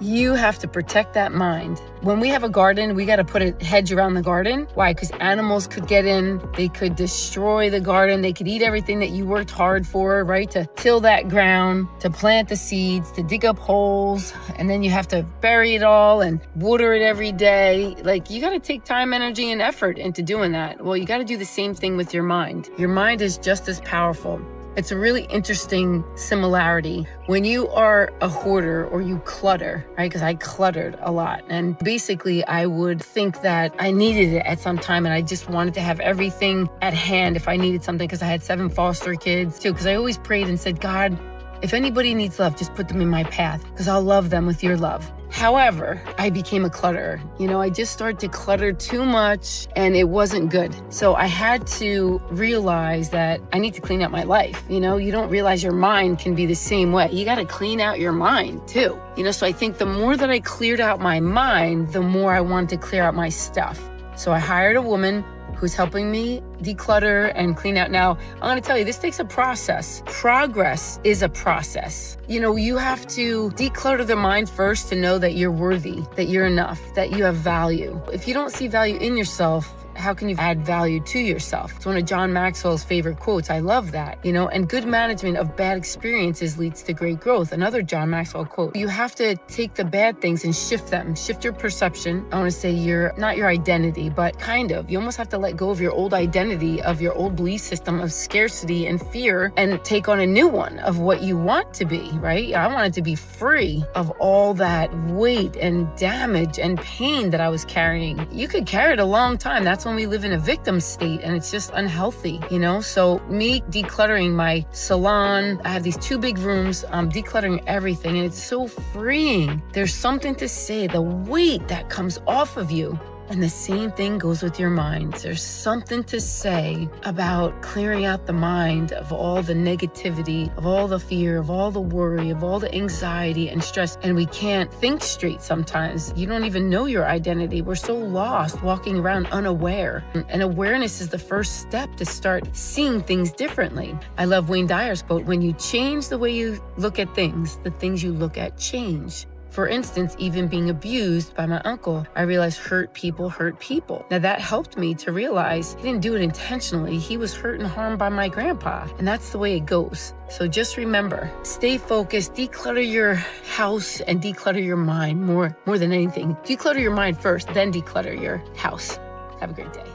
You have to protect that mind. When we have a garden, we got to put a hedge around the garden. Why? Because animals could get in, they could destroy the garden, they could eat everything that you worked hard for, right? To till that ground, to plant the seeds, to dig up holes, and then you have to bury it all and water it every day. Like, you got to take time, energy, and effort into doing that. Well, you got to do the same thing with your mind. Your mind is just as powerful. It's a really interesting similarity. When you are a hoarder or you clutter, right? Because I cluttered a lot. And basically, I would think that I needed it at some time and I just wanted to have everything at hand if I needed something, because I had 7 foster kids too. Because I always prayed and said, God, if anybody needs love, just put them in my path because I'll love them with your love. However, I became a clutterer. I just started to clutter too much and it wasn't good. So I had to realize that I need to clean out my life. You don't realize your mind can be the same way. You got to clean out your mind too. So I think the more that I cleared out my mind, the more I wanted to clear out my stuff. So I hired a woman who's helping me declutter and clean out. Now, I'm going to tell you, this takes a process. Progress is a process. You have to declutter the mind first to know that you're worthy, that you're enough, that you have value. If you don't see value in yourself, how can you add value to yourself? It's one of John Maxwell's favorite quotes. I love that, and good management of bad experiences leads to great growth. Another John Maxwell quote. You have to take the bad things and shift them, shift your perception. I want to say not your identity, but kind of. You almost have to let go of your old identity, of your old belief system of scarcity and fear, and take on a new one of what you want to be, right? I wanted to be free of all that weight and damage and pain that I was carrying. You could carry it a long time. That's when we live in a victim state and it's just unhealthy, So me decluttering my salon, I have these 2 big rooms, I'm decluttering everything and it's so freeing. There's something to say, the weight that comes off of you. And the same thing goes with your mind. There's something to say about clearing out the mind of all the negativity, of all the fear, of all the worry, of all the anxiety and stress. And we can't think straight sometimes. You don't even know your identity. We're so lost walking around unaware. And awareness is the first step to start seeing things differently. I love Wayne Dyer's quote, when you change the way you look at things, the things you look at change. For instance, even being abused by my uncle, I realized hurt people hurt people. Now that helped me to realize he didn't do it intentionally. He was hurt and harmed by my grandpa. And that's the way it goes. So just remember, stay focused, declutter your house and declutter your mind more than anything. Declutter your mind first, then declutter your house. Have a great day.